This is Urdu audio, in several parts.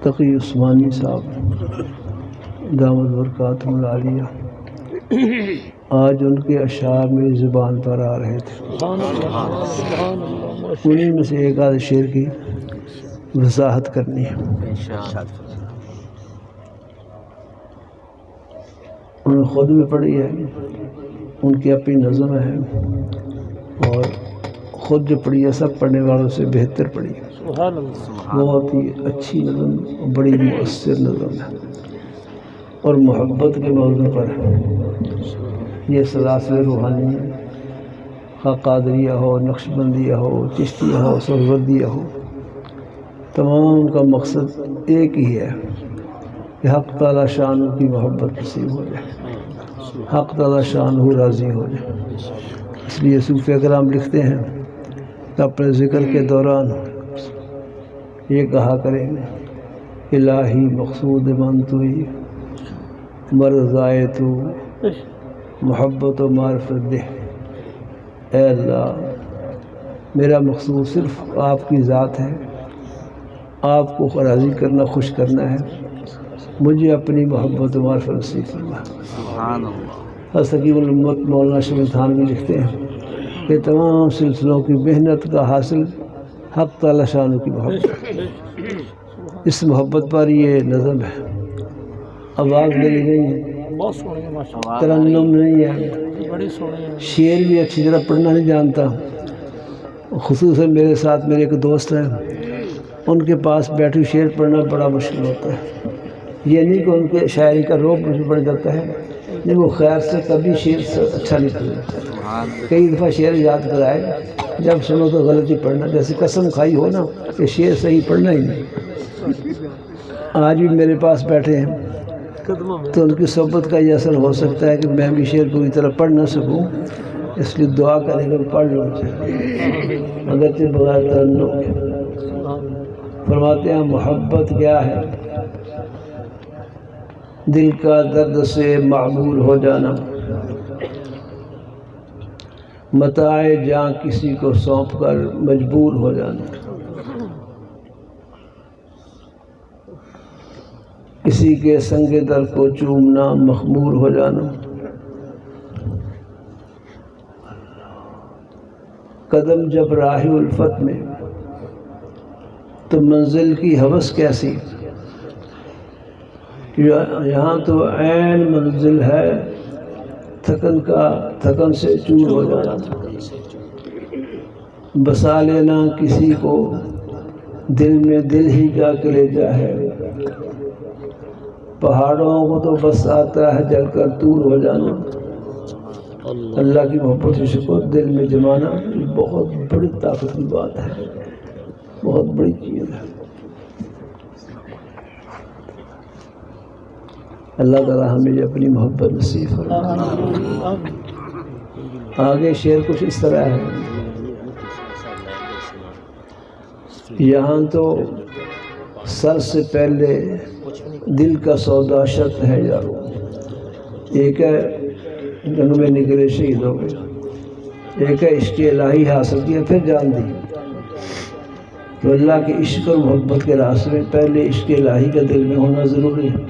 تقی عثمانی صاحب دامت برکاتہم العالیہ آج ان کے اشعار میری زبان پر آ رہے تھے، انہیں میں سے ایک آدھ شعر کی وضاحت کرنی ہے۔ انہوں نے خود بھی پڑھی ہے، ان کی اپنی نظم ہے، اور خود جو پڑھی ہے سب پڑھنے والوں سے بہتر پڑھی ہے۔ بہت ہی اچھی نظم، بڑی مؤثر نظم ہے، اور محبت کے موضوع پر ہے۔ یہ سلاسل روحانی ہے، خواہ قادریہ ہو، نقشبندیہ ہو، چشتیہ ہو، سہروردیہ ہو، تمام کا مقصد ایک ہی ہے کہ حق تعالی شانہ کی محبت نصیب ہو جائے، حق تعالی شانہ راضی ہو جائے۔ اس لیے صوفیہ کرام لکھتے ہیں کہ اپنے ذکر کے دوران یہ کہا کریں گے، الہی مقصود من توئی، مرضائے تو، محبت و معرفت دے۔ اے اللہ، میرا مقصود صرف آپ کی ذات ہے، آپ کو راضی کرنا، خوش کرنا ہے، مجھے اپنی محبت و معرفت نصیب فرما۔ حضرت حکیم الامت مولانا اشرف تھانوی لکھتے ہیں کہ تمام سلسلوں کی محنت کا حاصل حق تعالی شانہ کی محبت، اس محبت پر یہ نظم ہے۔ آواز میری نہیں ہے، ترنم نہیں ہے، شعر بھی اچھی طرح پڑھنا نہیں جانتا، خصوصاً میرے ساتھ میرے ایک دوست ہیں، ان کے پاس بیٹھی شعر پڑھنا بڑا مشکل ہوتا ہے۔ یہ نہیں کہ ان کے شاعری کا روپ مجھے پڑ جاتا ہے، لیکن وہ خیر سے کبھی شعر اچھا نہیں پڑھ جاتا۔ کئی دفعہ شعر یاد کرائے، جب سنو تو غلطی پڑھنا، جیسے قسم کھائی ہو نا کہ شعر صحیح پڑھنا ہی نہیں۔ آج بھی میرے پاس بیٹھے ہیں تو ان کی صحبت کا یہ اثر ہو سکتا ہے کہ میں بھی شعر پوری طرح پڑھ نہ سکوں، اس لیے دعا کریں کہ پڑھ لوں، اگرچہ بغیر ترنم کے۔ فرماتے ہیں محبت کیا ہے؟ دل کا درد سے معمور ہو جانا، متاع جاں کسی کو سونپ کر مجبور ہو جانا، کسی کے سنگ در کو چومنا مخمور ہو جانا، قدم جب راہ الفت میں تو منزل کی ہوس کیسی، یہاں تو عین منزل ہے، تھکن سے چور ہو جانا، بسا لینا کسی کو دل میں دل ہی کا کلیجہ ہے، پہاڑوں کو تو بس آتا ہے جل کر دور ہو جانا۔ اللہ کی محبت و شکر دل میں جمانا بہت بڑی طاقت کی بات ہے، بہت بڑی چیز ہے۔ اللہ تعالی ہمیں یہ اپنی محبت نصیب فرمائے۔ آگے شعر کچھ اس طرح ہے، یہاں تو سر سے پہلے دل کا سودا شرط ہے یارو، ایک ہے جنگ میں نکلے شہید ہو گئے، ایک ہے عشق الہی حاصل کیا پھر جان دی۔ تو اللہ کے عشق اور محبت کے راستے میں پہلے عشق الہی کا دل میں ہونا ضروری ہے،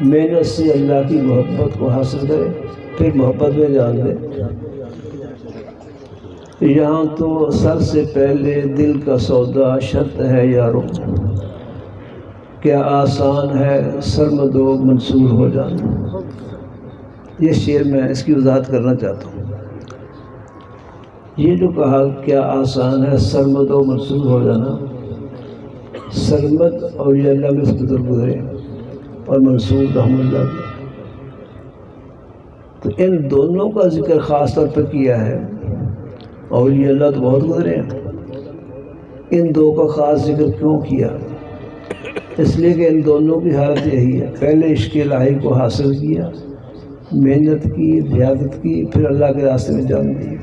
محنت سے اللہ کی محبت کو حاصل کرے پھر محبت میں جان دے۔ یہاں تو سر سے پہلے دل کا سودا شرط ہے یارو، کیا آسان ہے سرمد و منصور ہو جانا۔ یہ شعر میں اس کی وضاحت کرنا چاہتا ہوں۔ یہ جو کہا کیا آسان ہے سرمد و منصور ہو جانا، سرمد اور یہ اللہ میں گزر گزرے اور منصور رحم اللہ، تو ان دونوں کا ذکر خاص طور پر کیا ہے۔ اولیاء اللہ تو بہت گزرے ہیں، ان دو کا خاص ذکر کیوں کیا؟ اس لیے کہ ان دونوں کی حالت یہی ہے، پہلے عشق الہی کو حاصل کیا، محنت کی، ریاضت کی، پھر اللہ کے راستے میں جان دی۔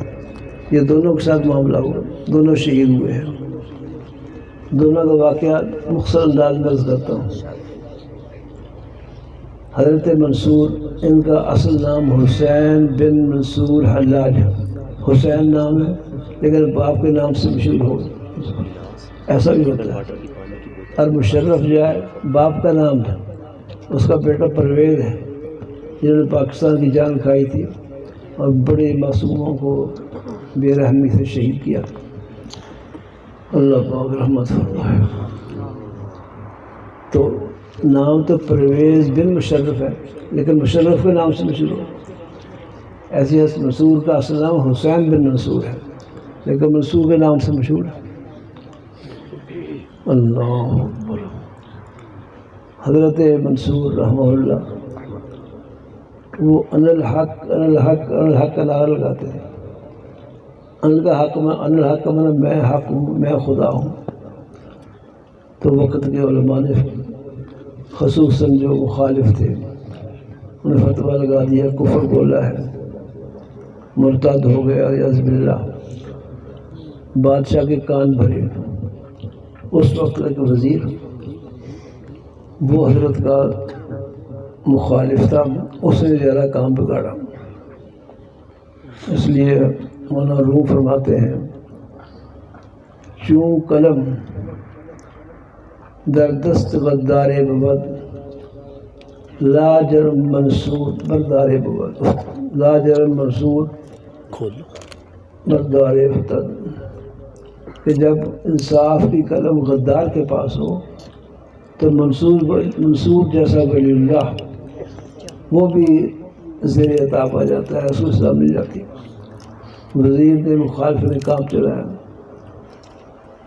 یہ دونوں کے ساتھ معاملہ ہوا، دونوں شہید ہوئے ہیں۔ دونوں کا واقعہ مختصر انداز میں عرض کرتا ہوں۔ حضرت منصور، ان کا اصل نام حسین بن منصور حلاج، حسین نام ہے لیکن باپ کے نام سے مشہور ہو، ایسا بھی ہوتا ہے۔ اور مشرف جو ہے باپ کا نام ہے، اس کا بیٹا پرویز ہے جنہوں نے پاکستان کی جان کھائی تھی اور بڑے معصوموں کو بے رحمی سے شہید کیا۔ اللہ پاک رحمت فرمائے۔ تو نام تو پرویز بن مشرف ہے، لیکن مشرف کے نام سے مشہور ہے۔ ایسی ہے منصور کا اصل نام حسین بن منصور ہے، لیکن منصور کے نام سے مشہور ہے۔ اللہ اکبر۔ حضرت منصور رحمہ اللہ وہ ان الحق ان الحق ان الحق کا نعرہ لگاتے ہیں۔ ان کا حق میں، ان الحق میں، میں حق ہوں، میں خدا ہوں۔ تو وقت کے علماء نے خصوصاً جو مخالف تھے انہیں فتویٰ لگا دیا، کفر بولا ہے، مرتد ہو گیا عیاذ باللہ۔ بادشاہ کے کان بھرے۔ اس وقت ایک وزیر وہ حضرت کا مخالف تھا، اس نے زیادہ کام بگاڑا۔ اس لیے مولانا روم فرماتے ہیں چوں قلم در دست غدار بود، لا جرم منصور بردار بود، لا جرم منصور بردار فتد، کہ جب انصاف کی قلم غدار کے پاس ہو تو منصور جیسا ولی اللہ وہ بھی زیر عطاب آ جاتا ہے، اس کو سزا مل جاتی ہے۔ وزیر نے مخالف نے کام چلایا،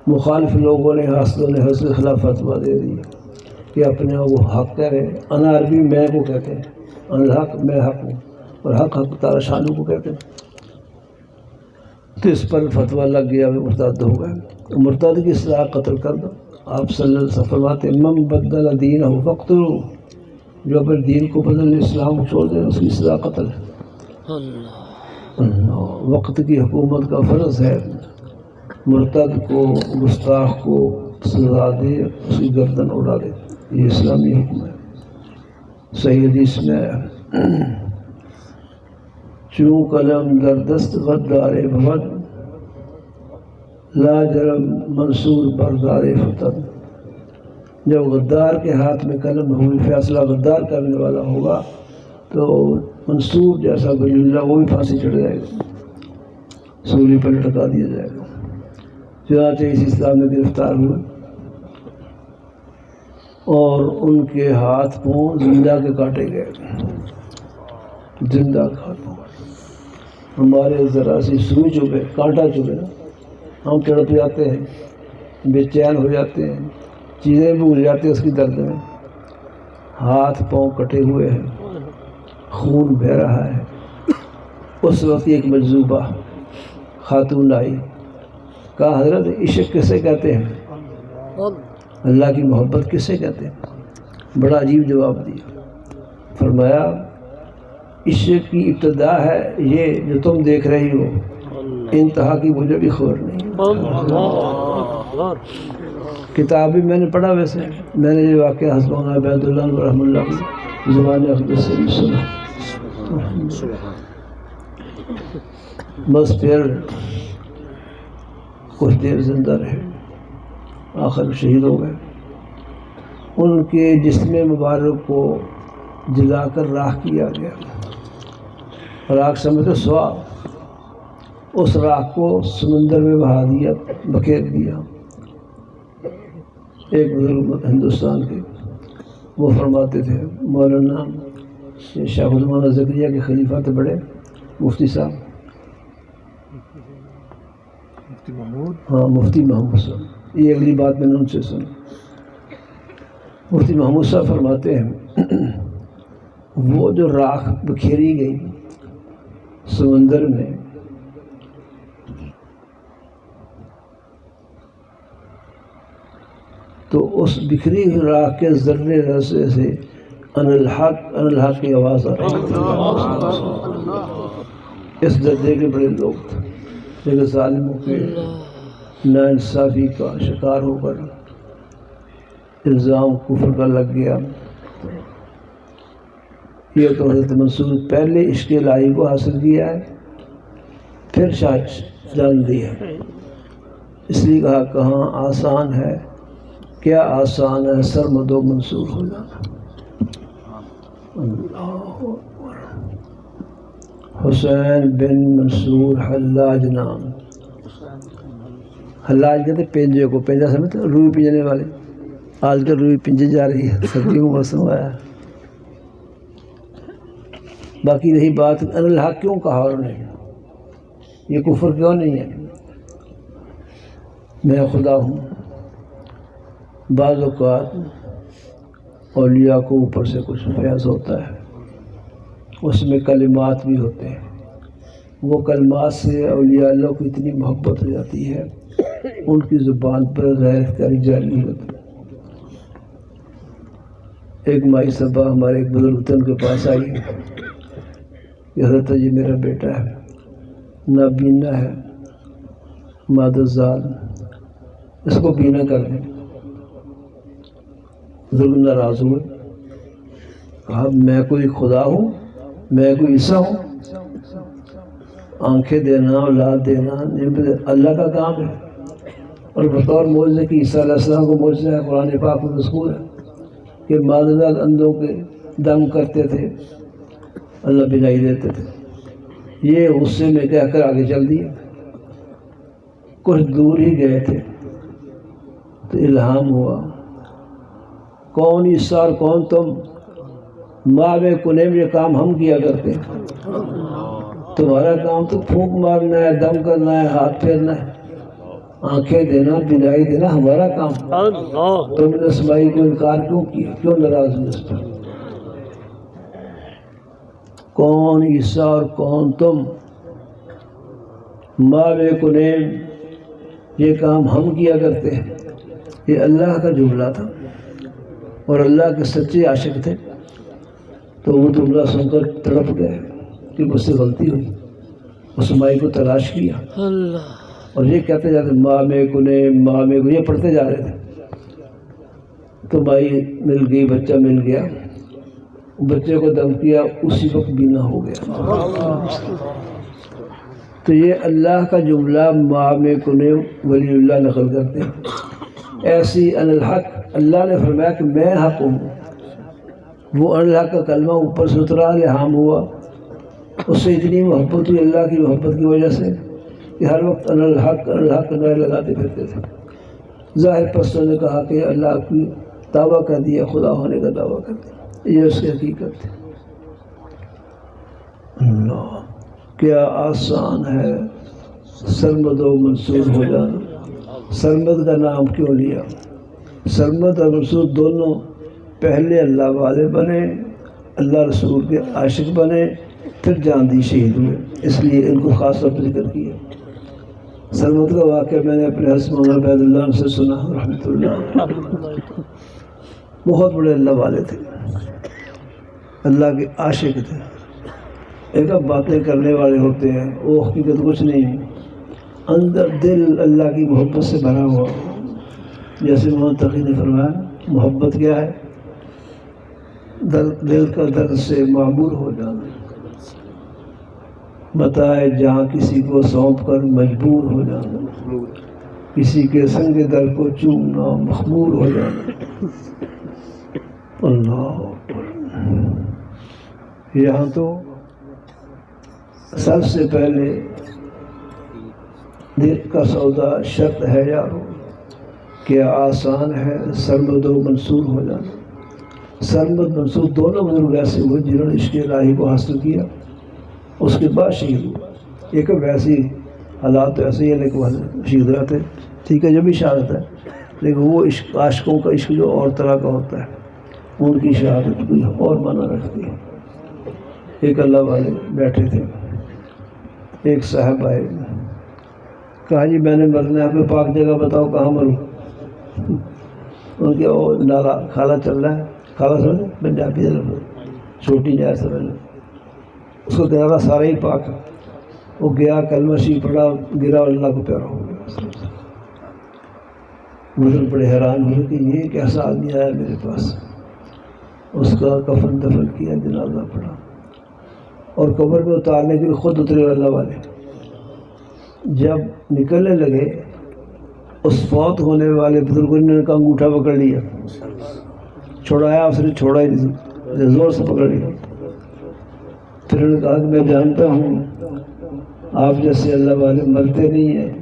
مخالف لوگوں نے حاصلوں نے حضرت کے خلاف فتویٰ دے دی کہ اپنے وہ حق کہہ رہے ہیں۔ انا عربی میں کو کہتے ہیں، ان الحق میں حق ہوں، اور حق حق تعالی شانو کو کہتے ہیں۔ تو اس پر فتویٰ لگ گیا، وہ مرتد ہو گئے۔ مرتد کی اصلاح قتل کر دو۔ آپ صلی اللہ علیہ وسلم فرماتے ہیں من بدل دینہ فاقتلوہ، جو اپنے دین کو بدل اسلام کو چھوڑ دے اس کی اصلاح قتل ہے۔ وقت کی حکومت کا فرض ہے مرتد کو، گستاخ کو سزا دے، اس کی گردن اڑا دے، یہ اسلامی حکم ہے۔ صحیح حدیث میں چوں قلم در دست غدار بود، لا جرم منصور بردار فتد، جب غدار کے ہاتھ میں قلم ہوئی، فیصلہ غدار کرنے والا ہوگا تو منصور جیسا ولی اللہ وہ بھی پھانسی چڑھ جائے گا، سولی پر لٹکا دیا جائے گا۔ چنانچہ اس اسلام میں گرفتار ہوئے اور ان کے ہاتھ پاؤں زندہ کے کاٹے گئے، زندہ کاٹے۔ ہمارے ذرا سی سوئی چبھے، کانٹا چبھے نا، ہم تڑپ جاتے ہیں، بے چین ہو جاتے ہیں، چیزیں بھول جاتے ہیں اس کی درد میں۔ ہاتھ پاؤں کٹے ہوئے ہیں، خون بہہ رہا ہے۔ اس وقت ایک مجذوبہ خاتون آئی، کہا حضرت عشق کسے کہتے ہیں، اللہ کی محبت کسے کہتے ہیں؟ بڑا عجیب جواب دیا۔ فرمایا عشق کی ابتدا ہے یہ جو تم دیکھ رہی ہو، انتہا کی مجھے بھی خبر نہیں۔ کتاب بھی میں نے پڑھا، ویسے میں نے یہ واقعہ حضرت مولانا عبید اللہ رحمہ اللہ کی زبان اقدس سے بھی سنا۔ بس پھر کچھ دیر زندہ رہے، آخر شہید ہو گئے۔ ان کے جسم مبارک کو جلا کر راکھ کیا گیا، راکھ سمجھو سواب، اس راکھ کو سمندر میں بہا دیا، بکھیر دیا۔ ایک بزرگ ہندوستان کے وہ فرماتے تھے، مولانا شاہ مولانا زکریا کے خلیفہ تھے بڑے، مفتی صاحب، ہاں مفتی محمود صاحب، یہ اگلی بات میں نے ان سے سنی۔ مفتی محمود صاحب فرماتے ہیں وہ جو راکھ بکھیری گئی سمندر میں، تو اس بکھری ہوئی راکھ کے ذرے رسے سے ان الحق ان الحق کی آواز آ رہی تھی۔ اس درجے کے بڑے لوگ تھے، لیکن ظالموں کے ناانصافی کا شکار ہو کر الزام کفر کا لگ گیا۔ یہ تو حضرت منصور پہلے عشق الہی کو حاصل کیا ہے، پھر جان دی ہے۔ اس لیے کہا کہاں آسان ہے کیا آسان ہے سرمد و منصور ہو جانا۔ اللہ اکبر۔ حسین بن منصور حلاج نام، حلاج کہتے پینجے کو، پینجا سمجھتے روئی پینجنے والے، آج کل روئی پنجے جا رہی ہے، سردیوں کا موسم آیا۔ باقی رہی بات ان الحق کیوں کہا انہوں نے، یہ کفر کیوں نہیں ہے؟ میں خدا ہوں۔ بعض اوقات اولیاء کو اوپر سے کچھ فیض ہوتا ہے، اس میں کلمات بھی ہوتے ہیں، وہ کلمات سے اولیاء اللہ کو اتنی محبت ہو جاتی ہے ان کی زبان پر غیر اختیاری جاری ہوتی ہے۔ ایک مائی صاحبہ ہمارے ایک بزرگ تھے، ان کے پاس آئی کہ حضرت جی میرا بیٹا ہے، نابینا ہے، مادرزاد، اس کو بینا کر دیں۔ بزرگ ناراض ہوئے، کہا میں کوئی خدا ہوں، میں کوئی عیسیٰ ہوں؟ آنکھیں دینا، اولاد دینا اللہ کا کام ہے، اور بطور معجزے کی عیسیٰ علیہ السلام کو معجزہ ہے، قرآن پاک میں مذکور ہے کہ مادرزاد اندھوں کے دم کرتے تھے، اللہ بینائی دیتے تھے۔ یہ غصے میں کہہ کر آگے چل دیا۔ کچھ دور ہی گئے تھے تو الہام ہوا، کون عیسیٰ اور کون تم؟ ماں میں کنے میں یہ کام ہم کیا کرتے ہیں، تمہارا کام تو پھونک مارنا ہے، دم کرنا ہے، ہاتھ پھیرنا ہے، آنکھیں دینا، بینائی دینا ہمارا کام۔ تم نے اسماعیل کو انکار کیوں کیا، کیوں ناراض ہوئے اس پر؟ کون عیسیٰ اور کون تم؟ ماں میں کنے یہ کام ہم کیا کرتے ہیں۔ یہ اللہ کا جملہ تھا، اور اللہ کے سچے عاشق تھے، تو وہ جملہ سن کر تڑپ گئے کہ مجھ سے غلطی ہوئی، اس مائی کو تلاش کیا اور یہ کہتے جاتے ماں میں کنے، ماں میں کنے، یہ پڑھتے جا رہے تھے۔ تو مائی مل گئی، بچہ مل گیا، بچے کو دم کیا، اسی وقت بینا ہو گیا۔ تو یہ اللہ کا جملہ ماں میں کنے ولی اللہ نقل کرتے ہیں۔ ایسی ان الحق، اللہ نے فرمایا کہ میں حق ہوں، وہ ان الحق کا کلمہ اوپر سے اترا، الہام ہوا، اس سے اتنی محبت ہوئی اللہ کی محبت کی وجہ سے کہ ہر وقت ان الحق ان الحق نعرے لگاتے پھرتے تھے۔ ظاہر پرستوں نے کہا کہ اللہ کی دعویٰ کر دیا، خدا ہونے کا دعویٰ کر دیا، یہ اس کی حقیقت ہے۔ اللہ کیا آسان ہے سرمد و منصور ہو جانا۔ سرمد کا نام کیوں لیا؟ سرمد اور منصور دونوں پہلے اللہ والے بنے، اللہ رسول کے عاشق بنے، پھر جان دی شہید ہوئے، اس لیے ان کو خاص طور پر ذکر کیا۔ سرمد کا واقعہ میں نے اپنے حضرت مولانا عبید اللہ سے سنا رحمۃ اللہ، بہت بڑے اللہ والے تھے، اللہ کے عاشق تھے۔ ایک اب باتیں کرنے والے ہوتے ہیں، وہ حقیقت کچھ نہیں ہے، اندر دل اللہ کی محبت سے بھرا ہوا، جیسے محمد تقی نے فرمایا محبت کیا ہے؟ دل کا درد سے معمور ہو جانا، بتائے جہاں کسی کو سونپ کر مجبور ہو جانا، کسی کے سنگ در کو چومنا مخمور ہو جانا۔ اللہ اکبر۔ یہاں تو سب سے پہلے دل کا سودا شرط ہے یارو، کیا آسان ہے سرمد و منصور ہو جانا۔ سرمد منصور دونوں بزرگ ایسے ہوئے جنہوں نے عشق الہی کو حاصل کیا، اس کے بعد شہید ہوئے۔ ایک ویسی حالات تو ایسے ہی ہے، لیکن وہ شہید ہو جاتے، ٹھیک ہے، جو بھی شہادت ہے، لیکن وہ عشق عاشقوں کا عشق جو اور طرح کا ہوتا ہے، ان کی شہادت کوئی اور معنی رکھتی ہے۔ ایک اللہ والے بیٹھے تھے، ایک صاحب آئے، کہا جی میں نے مرنا ہے، کوئی پاک جگہ بتاؤ کہاں مروں۔ ان کے وہ نالا کھالا چل رہا ہے، کھالا سمجھے پنجابی چھوٹی جائے سمجھ لو، اس کو کنارہ سارا ہی پاک ہے۔ وہ گیا، کلمہ شریف پڑھا، گرا اور اللہ کو پیارا ہو گیا۔ بزرگ بڑے حیران ہوئے کہ یہ کیسا آدمی آیا میرے پاس۔ اس کا کفن دفن کیا، جنازہ پڑھا، اور قبر میں اتارنے کے لیے خود اترے اللہ والے۔ جب نکلنے لگے اس فوت ہونے والے بزرگوں نے کا انگوٹھا پکڑ لیا، چھوڑایا، اس نے چھوڑا ہی نہیں، زور سے پکڑ لیا۔ پھر انہوں نے کہا کہ میں جانتا ہوں آپ جیسے اللہ والے مرتے نہیں ہیں،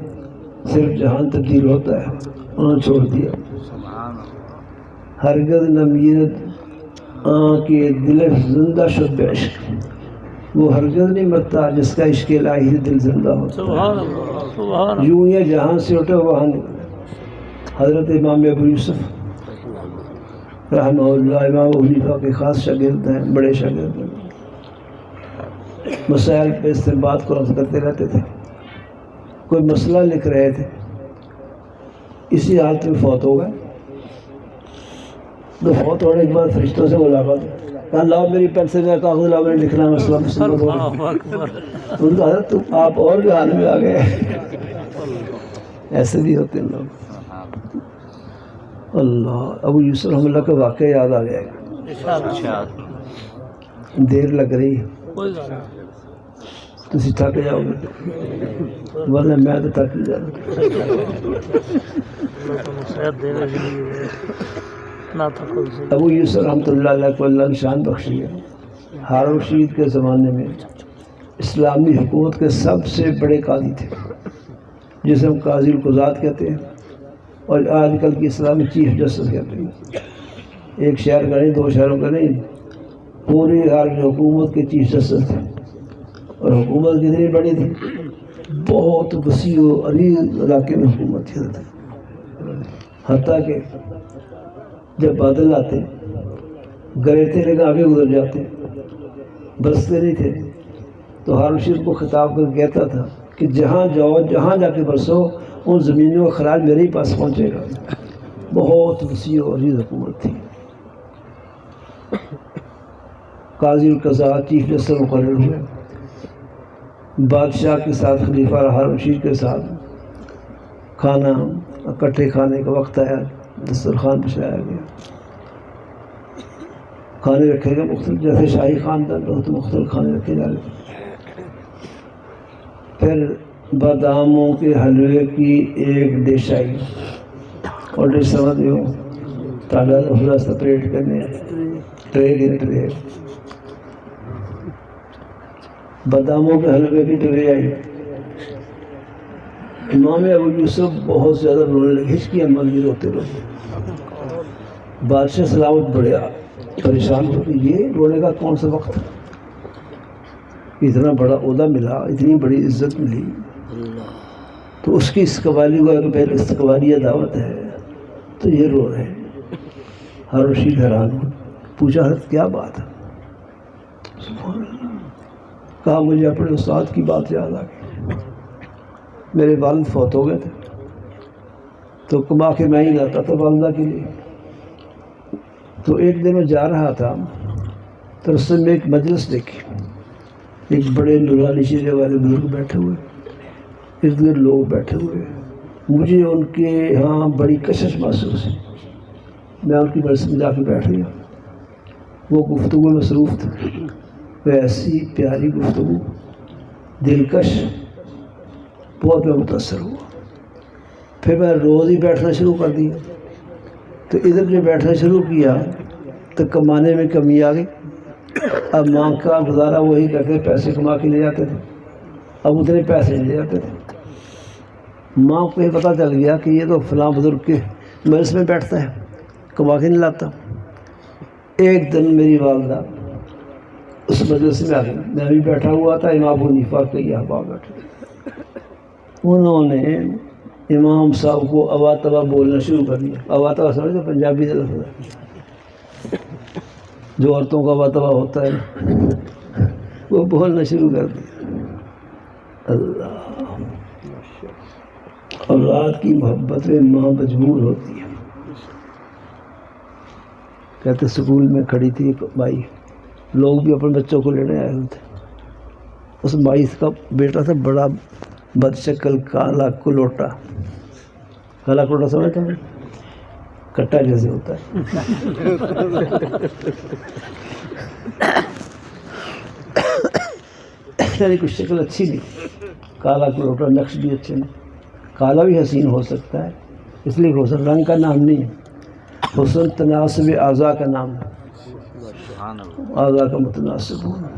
صرف جہان تبدیل ہوتا ہے۔ انہوں نے چھوڑ دیا۔ ہرگز نمیرت کے دل زندہ شد بے عشق، وہ ہرگز نہیں مرتا جس کا عشق الہی دل زندہ ہوتا۔ یوں یہ جہاں سے اٹھے وہاں نکلے۔ حضرت امام ابو یوسف رحمہ اللہ امام ابو حنیفہ کے خاص شاگرد ہیں، بڑے شاگرد ہیں، مسائل پہ استنباط کرتے رہتے تھے۔ کوئی مسئلہ لکھ رہے تھے، اسی حالت میں فوت ہو گئے۔ تو فوت ہونے کے بعد فرشتوں سے ملاقات، کہا لاؤ میری پینسل کا کاغذ لاؤ، میں نے لکھنا مسئلہ مسلم ہو گیا۔ ان کا حضرت تم آپ اور بھی حال میں آ گئے۔ ایسے بھی ہوتے ہیں لوگ۔ اللہ، ابو یوسف رحمہ اللہ کا واقعہ یاد آ گیا۔ دیر لگ رہی ہے، تسی تھک جاؤ گے، ورنہ میں تو تھک ہی جاؤں۔ ابو یوسف رحمۃ اللہ علیہ کو اللہ نے شان بخشی ہے۔ ہارون رشید کے زمانے میں اسلامی حکومت کے سب سے بڑے قاضی تھے، جسے ہم قاضی القضات کہتے ہیں، اور آج کل کی اسلامی چیف جسٹس کہتے ہیں۔ ایک شہر کا نہیں، دو شہروں کا نہیں، پوری حکومت کے چیف جسٹس تھے۔ اور حکومت کتنی بڑی تھی، بہت وسیع و عریض علاقے میں حکومت تھی، حتیٰ کہ جب بادل آتے گرجتے لے کے آگے گزر جاتے، برستے نہیں تھے، تو ہارون رشید کو خطاب کر کہتا تھا کہ جہاں جاؤ، جہاں جا کے برسو، ان زمینوں کا خراج میرے ہی پاس پہنچے گا۔ بہت وسیع و عریض حکومت تھی۔ قاضی القضاء چیف جسٹس مقرر ہوئے، بادشاہ کے ساتھ خلیفہ ہارون رشید کے ساتھ کھانا اکٹھے کھانے کا وقت آیا، دسترخوان بچھایا گیا، کھانے رکھے گئے مختلف، جیسے شاہی خاندان بہت مختلف کھانے رکھے جا رہے تھے۔ پھر باداموں کے حلوے کی ایک ڈش آئی، اور ڈش سمجھ ہو تعداد حلوہ سپریٹ کرنے، ٹرے کی ٹرے، باداموں کے حلوے کی ٹرے آئی۔ امام ابو یوسف بہت زیادہ رونے لگے، ہچکیاں مر گئی، روتے روتے۔ بادشاہ سلامت بڑے پریشان ہو کہ یہ رونے کا کون سا وقت، اتنا بڑا عہدہ ملا، اتنی بڑی عزت ملی، تو اس کی استقبالی کو اگر پہلے استقبالیہ دعوت ہے تو یہ رو رہے ہیں۔ ہارون رشید حیران ہو، پوچھا حضرت کیا بات ہے؟ سبحان اللہ، کہا مجھے اپنے استاد کی بات یاد آ گئی، میرے والد فوت ہو گئے تھے، تو کما کے میں ہی لاتا تھا والدہ کے لیے۔ تو ایک دن میں جا رہا تھا تو رستے میں ایک مجلس دیکھی، ایک بڑے نورانی چہرے والے بزرگ بیٹھے ہوئے، ارد گرد لوگ بیٹھے ہوئے، مجھے ان کے ہاں بڑی کشش محسوس ہے۔ میں ان کی مجلس میں جا کے بیٹھ گیا، وہ گفتگو میں مصروف تھے، وہ ایسی پیاری گفتگو، دلکش، بہت میں متاثر ہوا۔ پھر میں روز ہی بیٹھنا شروع کر دیا، تو ادھر جو بیٹھنا شروع کیا تو کمانے میں کمی آ گئی۔ اب ماں کا گزارا وہی کرتے، پیسے کما کے لے جاتے تھے، اب اتنے پیسے لے جاتے تھے۔ ماں کو یہ پتہ چل گیا کہ یہ تو فلاں بزرگ کے مجلس میں بیٹھتا ہے، کما کے نہیں لاتا۔ ایک دن میری والدہ اس مجلس میں آ گئی، میں بھی بیٹھا ہوا تھا، امام ابو حنیفہ کے یہ احباب بیٹھے، انہوں نے امام صاحب کو اوا توا بولنا شروع کر دیا۔ اوا توا سمجھتے پنجابی سے لفظ ہے، جو عورتوں کا اوا توا ہوتا ہے، وہ بولنا شروع کر دیا۔ اللہ، اولاد کی محبت میں ماں مجبور ہوتی ہے۔ کہتے سکول میں کھڑی تھی ایک مائی، لوگ بھی اپنے بچوں کو لینے آئے ہوئے تھے، اس مائی کا بیٹا تھا بڑا بد شکل، کالا کلوٹا، کالا کلوٹا سمجھتا ہوں، کٹا جیسے ہوتا ہے، یعنی کچھ شکل اچھی نہیں، کالا کلوٹا، نقش بھی اچھے نہیں، کالا بھی حسین ہو سکتا ہے اس لیے حسن رنگ کا نام نہیں ہے، حسن تناسب اعضاء کا نام ہے، اعضاء کا متناسب ہونا۔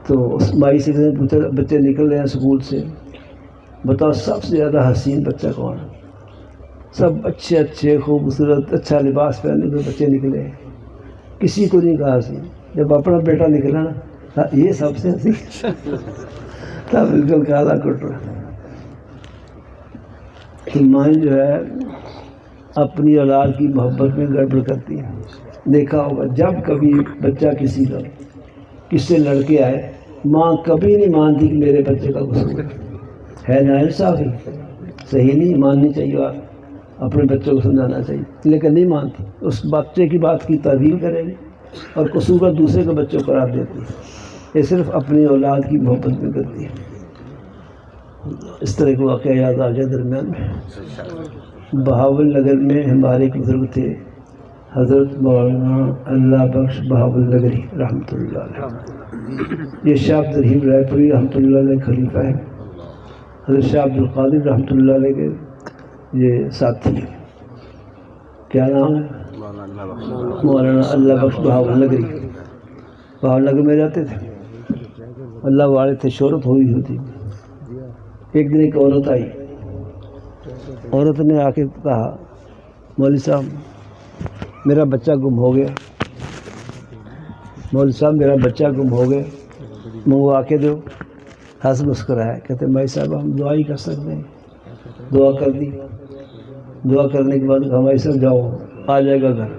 تو اس مائی سے بچے نکل رہے ہیں اسکول سے، بتاؤ سب سے زیادہ حسین بچہ کون ہے؟ سب اچھے اچھے خوبصورت اچھا لباس پہنے ہوئے بچے نکلے ہیں، کسی کو نہیں کہا حسین۔ جب اپنا بیٹا نکلا نا یہ سب سے حسین تب بالکل کالا کٹ رہا۔ مائیں جو ہے اپنی اولاد کی محبت میں گڑبڑ کرتی ہے۔ دیکھا ہوگا جب کبھی بچہ کس سے لڑکے آئے، ماں کبھی نہیں مانتی کہ میرے بچے کا قصور ہے، ناانصافی صحیح نہیں ماننی چاہیے، آپ اپنے بچوں کو سمجھانا چاہیے، لیکن نہیں مانتی، اس بچے کی بات کی تعویل کرے گی اور قصور دوسرے کے بچوں کو قرار دیتی ہے۔ یہ صرف اپنی اولاد کی محبت میں کرتی ہے۔ اس طرح کے واقعہ یاد آ گیا درمیان میں۔ بہاول نگر میں ہمارے ایک بزرگ تھے، حضرت مولانا اللہ بخش بہاول نگری رحمۃ اللہ علیہ۔ یہ شاہ عبد الرحیم رائے پوری رحمۃ اللہ علیہ خلیفہ ہیں، حضرت شاہ عبد القادر رحمۃ اللہ علیہ کے یہ ساتھی ہیں۔ کیا نام ہے؟ مولانا اللہ بخش بہاول نگری۔ بہاول نگر میں رہتے تھے، اللہ والے تھے، شہرت ہوئی ہوتی۔ ایک دن ایک عورت آئی، عورت نے آ کے کہا مولوی صاحب میرا بچہ گم ہو گیا، مولوی صاحب میرا بچہ گم ہو گیا، منہ آ کے دو۔ ہنس مسکرایا، کہتے بھائی صاحب ہم دعا ہی کر سکتے ہیں۔ دعا کر دی، دعا کرنے کے بعد ہمارے سب جاؤ آ جائے گا گھر۔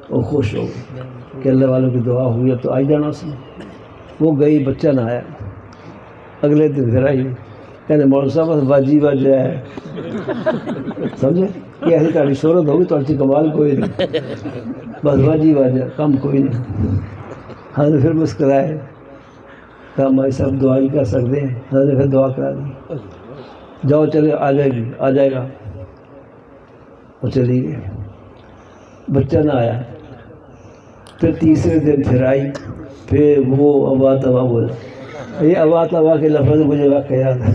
وہ خوش ہو گئے کہ اللہ والوں کی دعا ہوئی، اب تو آئی جانا اس نے۔ وہ گئی، بچہ نہ آیا، اگلے دن گھر آئی، کہتے مولوی صاحب بس باجی بج ہے، سمجھے کہ ایسی تاری شہرت ہوگی تو اچھی کمال کوئی نہیں، بس باجی بج ہے، کم کوئی نہیں۔ حضرت پھر مسکرائے، کہا ہمارے صاحب دعا ہی کر سکتے ہیں۔ حضرت پھر دعا کرا دی، جاؤ چلے آ جائے گی، آ جائے گا۔ وہ چلی گئی، بچہ نہ آیا۔ پھر تیسرے دن پھر آئی، پھر وہ ابا تبا بولا۔ یہ ابا تبا کے لفظ مجھے واقع یاد ہے،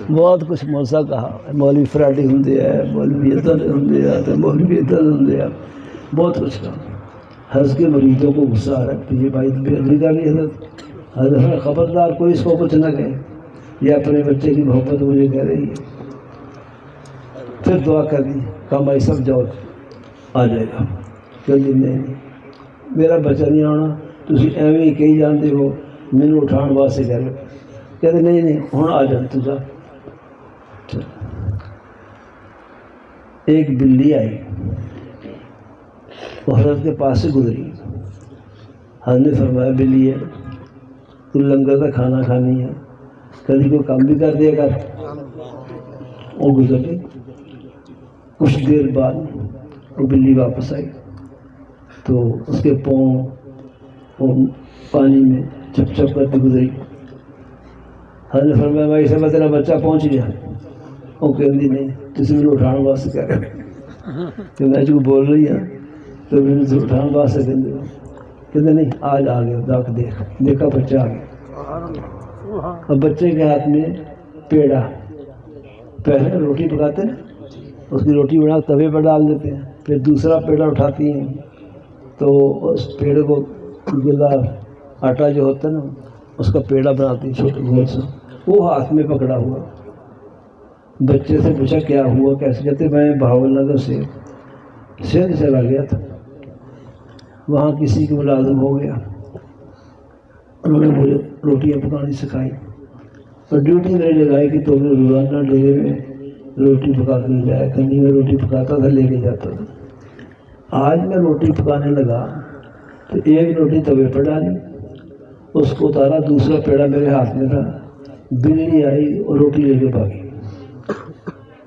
بہت کچھ موسیٰ کہا، مولوی فراڈی ہوں ہے، مولوی ادھر ہوں ہے، مولوی ادھر ہوں ہے، بہت کچھ کہا۔ حضرت کے مریضوں کو غصہ آ رہا ہے کہ یہ بھائی بے ادبی کر لی حضرت خبردار کوئی اس کو کچھ نہ کہے، یہ اپنے بچے کی محبت مجھے کہہ رہی ہے۔ پھر دعا کر دی، کہا بھائی سب جاؤ آ جائے گا۔ کہ نہیں میرا بچہ نہیں آنا، تسی ایویں ہی کہی جانتے ہو، مینوں اٹھان واسطے کہہ رہے ہو۔ کہتے نہیں ہوں آ جان تو جا۔ ایک بلی آئی، وہ حضرت کے پاس سے گزری، حضرت نے فرمایا بلی ہے تو لنگر کا کھانا کھانی ہے، کبھی کوئی کام بھی کر دیا کر۔ وہ گزر گئی، کچھ دیر بعد وہ بلی واپس آئی تو اس کے پاؤں وہ پانی میں چپ چپ کرتے گزری۔ حضرت نے فرمایا بھائی سے تیرا بچہ پہنچ گیا؟ وہ کہتی نہیں، تسی مجھے اٹھان واسطے کہہ رہے کہ میں جو بول رہی ہوں تو مجھے اٹھان واسطے کہتے نہیں آج آ گیا، جا کے دیکھا بچہ آ گیا۔ اب بچے کے ہاتھ میں پیڑا، پہلے روٹی پکاتے ہیں اس کی روٹی بنا توے پر ڈال دیتے ہیں، پھر دوسرا پیڑا اٹھاتی ہیں تو اس پیڑ کو گلا آٹا جو ہوتا ہے نا اس کا پیڑا بناتی ہیں چھوٹے گول سے، وہ ہاتھ میں پکڑا ہوا۔ بچے سے پوچھا کیا ہوا کیسے؟ کہتے میں بہاول نگر سے سندھ چلا گیا تھا، وہاں کسی کو ملازم ہو گیا، انہوں نے مجھے روٹیاں پکانی سکھائی اور ڈیوٹی میں لگائی کہ تو روزانہ ڈیرے میں روٹی پکا کے لے جایا کرنی۔ میں روٹی پکاتا تھا، لے کے جاتا تھا۔ آج میں روٹی پکانے لگا تو ایک روٹی توے پر ڈالی، اس کو اتارا، دوسرا پیڑا میرے ہاتھ میں تھا، بلی آئی اور روٹی لے کے بھاگی۔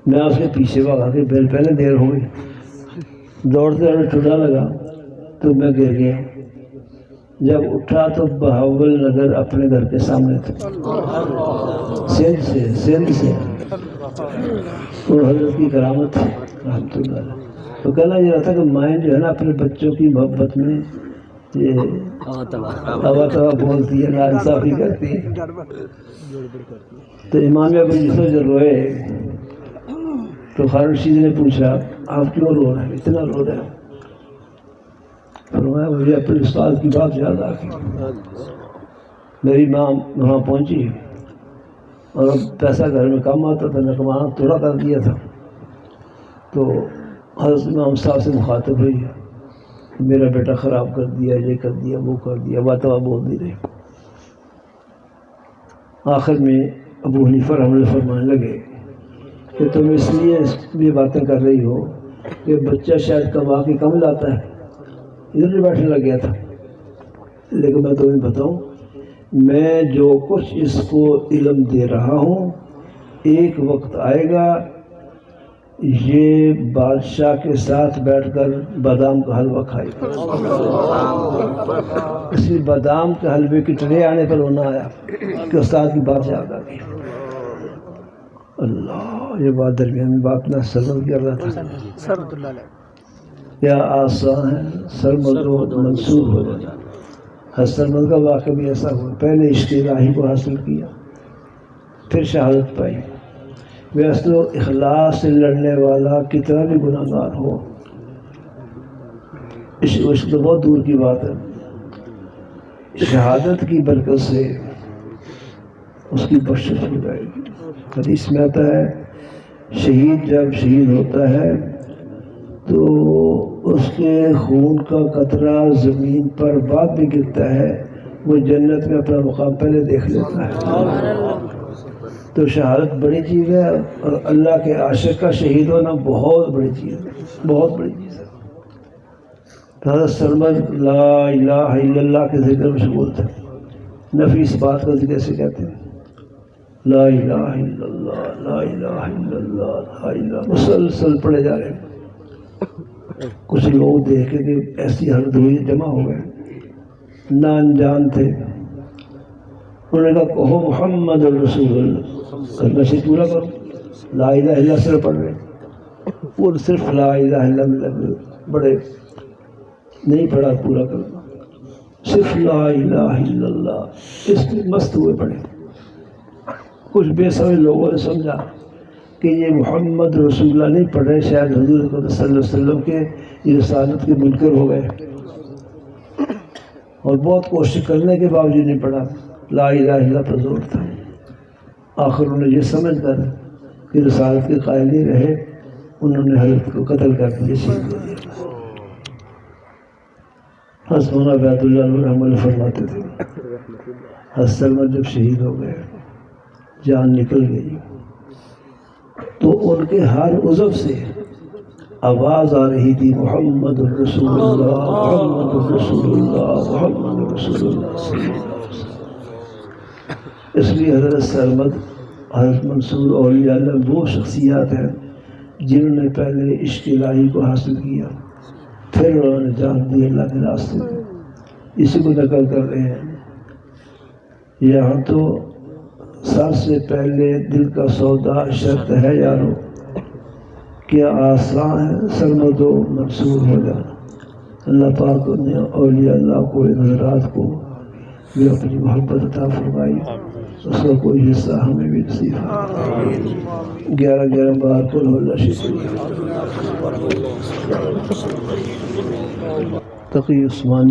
میں اس کے پیچھے بھاگا کہ پہلے دیر ہو گئی، دوڑتے دوڑتے ٹھڈا لگا تو میں گر گیا۔ جب اٹھا تو بہاول نگر اپنے گھر کے سامنے تھا، سندھ سے اور حضرت کی کرامت رحمۃ اللہ علیہ۔ تو کہنا یہ رہا تھا کہ مائیں جو ہے نا اپنے بچوں کی محبت میں یہ ہوا توا بولتی ہے، ناانصافی کرتی ہے۔ تو امام ابو یوسف جب روئے تو خالد رشید نے پوچھا آپ کیوں رو رہے ہیں، اتنا رو رہے ہیں؟ فرمایا مجھے اپنے استاد کی بات یاد آ گئی، میری ماں وہاں پہنچی اور اب پیسہ گھر میں کم آتا تھا، میں کمانا تھوڑا کر دیا تھا، تو حضرت امام صاحب سے مخاطب ہوئی میرا بیٹا خراب کر دیا، یہ کر دیا، وہ کر دیا، بات بول نہیں رہی۔ آخر میں ابو حنیفہ رحمۃ اللہ فرمانے لگے کہ تم اس لیے یہ باتیں کر رہی ہو کہ بچہ شاید کما کے کم لاتا ہے، ادھر بھی بیٹھنے لگ گیا تھا، لیکن میں تمہیں بتاؤں میں جو کچھ اس کو علم دے رہا ہوں ایک وقت آئے گا یہ بادشاہ کے ساتھ بیٹھ کر بادام کا حلوہ کھائے گا۔ اس لیے بادام کے حلوے کی ٹرے آنے پر رونا آیا کہ استاد کی بات یاد آ گئی۔ اللہ، یہ بات درمیان میں بات میں سرمد کر رہا تھا، کیا آسان ہے سرمد و منصور ہو جانا۔ سرمد کا واقعہ بھی ایسا ہوا، پہلے عشق الہی کو حاصل کیا، پھر شہادت پائی۔ ویسے تو اخلاص سے لڑنے والا کتنا بھی گناہ گار ہو، عشق تو بہت دور کی بات ہے، شہادت کی برکت سے اس کی بخشش ہو جائے گی۔ حدیث میں آتا ہے شہید جب شہید ہوتا ہے تو اس کے خون کا قطرہ زمین پر بعد میں گرتا ہے، وہ جنت میں اپنا مقام پہلے دیکھ لیتا ہے۔ تو شہادت بڑی چیز ہے، اور اللہ کے عاشق کا شہید ہونا بہت بڑی چیز ہے، بہت بڑی چیز ہے۔ حضرت سرمد لا الہ الا اللہ کے ذکر میں مشغول تھا، نفی اس بات کا ذکر سے کہتے ہیں لا الہ الا اللہ، لا الہ الا اللہ، لا الہ، مسلسل پڑھے جا رہے ہیں۔ کچھ لوگ دیکھے کہ ایسی حالت ہوئی جمع ہو گئے، نہ انجان تھے، انہوں نے کہا کہو محمد رسول اللہ، مسجد پورا کرو، لا الہ الا اللہ صرف پڑھ رہے، وہ صرف لا الہ الا اللہ بڑے نہیں پڑھا، پورا کرنا صرف لا الہ الا اللہ، اس میں مست ہوئے پڑھے۔ کچھ بے سمجھ لوگوں نے سمجھا کہ یہ محمد رسول اللہ نہیں پڑھ رہے، شاید حضور صلی اللہ علیہ وسلم کے رسالت کے منکر ہو گئے، اور بہت کوشش کرنے کے باوجود نہیں پڑھا، لا الہ الا اللہ پر زور تھا۔ آخر انہوں نے یہ سمجھ کر کہ رسالت کے قائل نہیں رہے، انہوں نے حضرت کو قتل کر دیا، شہید کر دیا۔ حضرت مولانا بیت اللہ رحمۃ اللہ فرماتے تھے حضرت سرمد جب شہید ہو گئے، جان نکل گئی، تو ان کے ہر عضو سے آواز آ رہی تھی محمد رسول اللہ، محمد رسول اللہ، محمد رسول اللہ صلی اللہ علیہ وسلم۔ اس لیے حضرت سرمد، حضرت منصور اولیاء اللہ وہ شخصیات ہیں جنہوں نے پہلے عشق الہی کو حاصل کیا، پھر انہوں نے جان دی اللہ کے راستے میں۔ اسی کو نقل کر رہے ہیں یہاں تو سب سے پہلے دل کا سودا شرط ہے یارو، کیا آسان ہے سرمد و منصور ہو جانا۔ اللہ پاک نے اولیاء اللہ کو ان حضرات کو بھی اپنی محبت عطا فرمائی، اس کا کوئی حصہ ہمیں بھی نصیب ہے۔ 11 بار قل اللہ شکریہ۔ تقی عثمانی